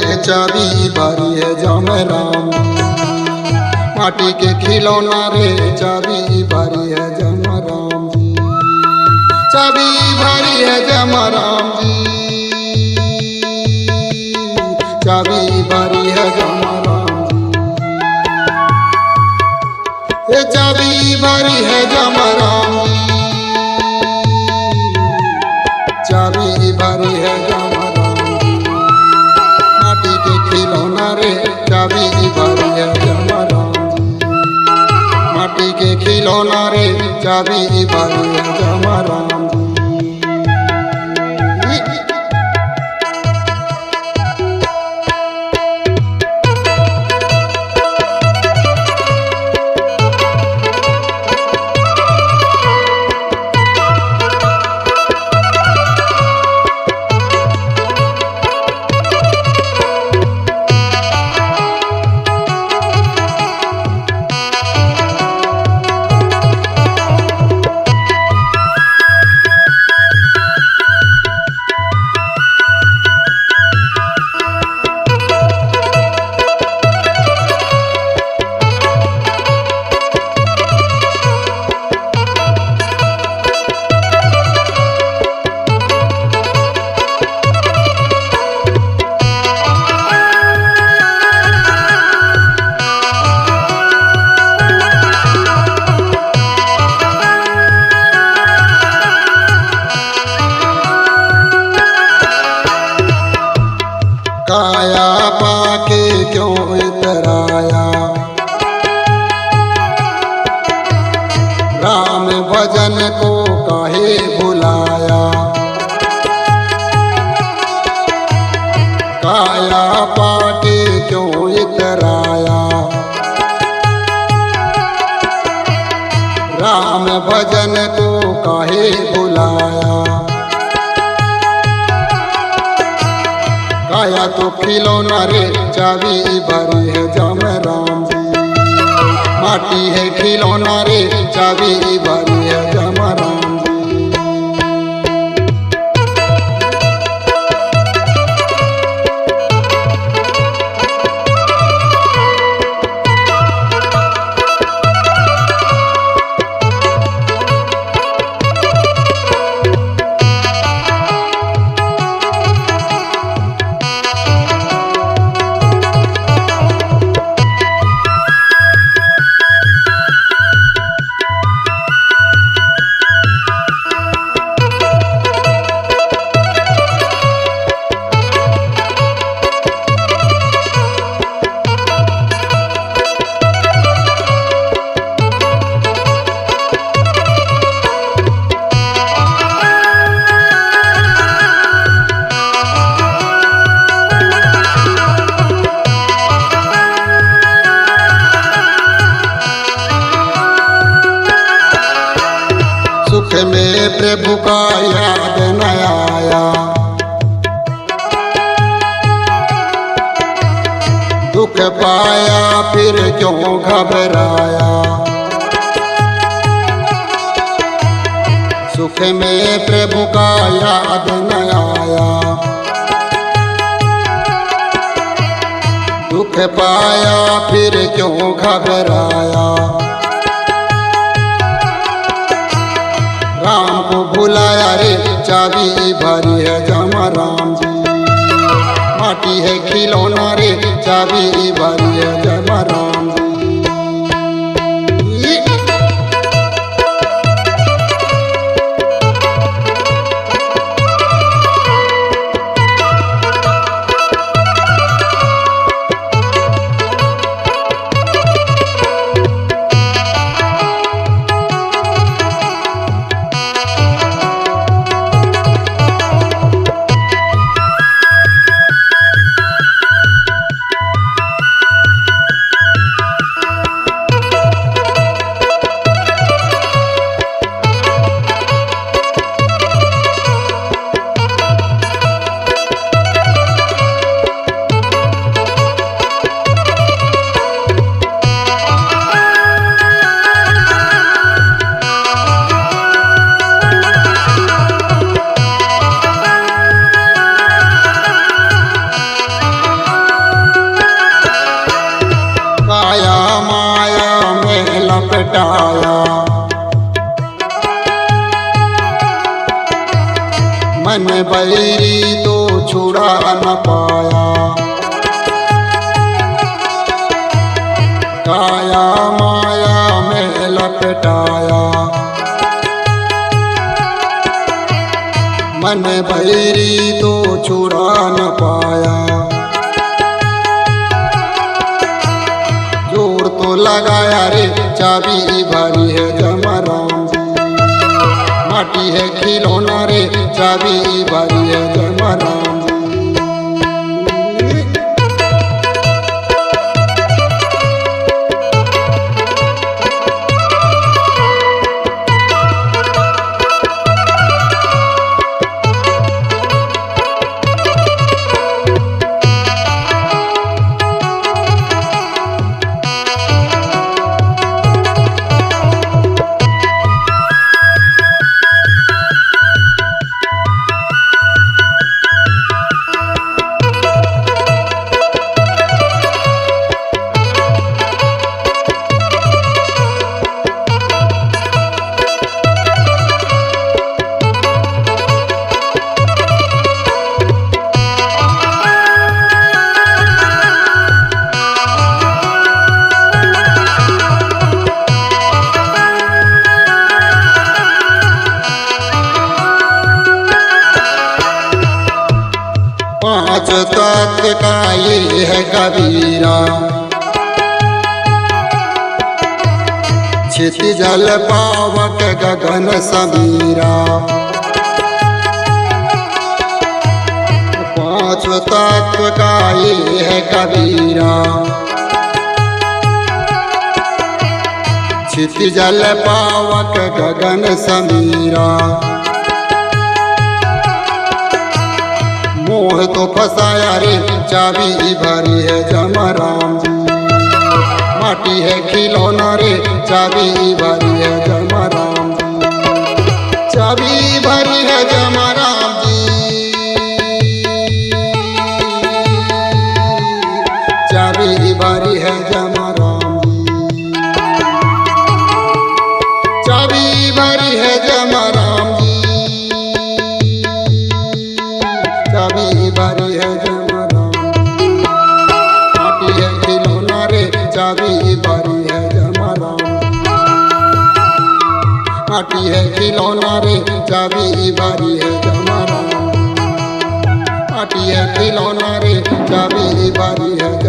चाबी भरी है जम राम। माटी के खिलौना रे चाबी भरी है जम राम जी। चाबी भरी है जम राम जी। चाबी भरी है जम राम जी। ये चाबी भरी है जम राम जी। चाबी भरी है जम राम जी। माटी के खिलौना रे चाबी भरी है जम राम जी। माटी के खिलौना रे चाबी भरी है जम राम जी। काया पाके क्यों इतराया, राम भजन को काहे बुलाया। काया पाके क्यों इतराया, राम भजन को काहे बुलाया। काया तो खिलौना रे चाबी भरी है जम राम जी। माटी है खिलौना रे चाबी भरी है जम राम जी। सुख में प्रभु का याद न आया, दुख पाया फिर क्यों घबराया। सुख में प्रभु का याद न आया, दुख पाया फिर क्यों घबराया। राम को भुलाया रे चाबी भरी है जम राम जी। माटी है खिलौना रे चाबी भरी है जम राम जी। लपटाया। मन भैरी तो छुड़ा न पाया। जोर तो लगाया रे चाबी भारी है जमराम जी। माटी है खिलौना रे चाबी भारी है जमराम जी। पांच तत्व का ये है कबीरा। क्षिति जल पावक गगन समीरा। पांच तत्व का ये है कबीरा। क्षिति जल पावक गगन समीरा। मोह तो फसाया रे चाबी भारी है जमराम जी। माटी है खिलौना रे चाबी भारी है जमराम जी। चाबी भारी है जमराम जी। चाबी भारी है जमराम जी। चाबी भारी है जमराम जी। चाबी भारी है जमराम। माटी है खिलौना रे चाबी भारी है जमराम। माटी है खिलौना रे चाबी भारी है जमराम। माटी है खिलौना रे चाबी भारी है।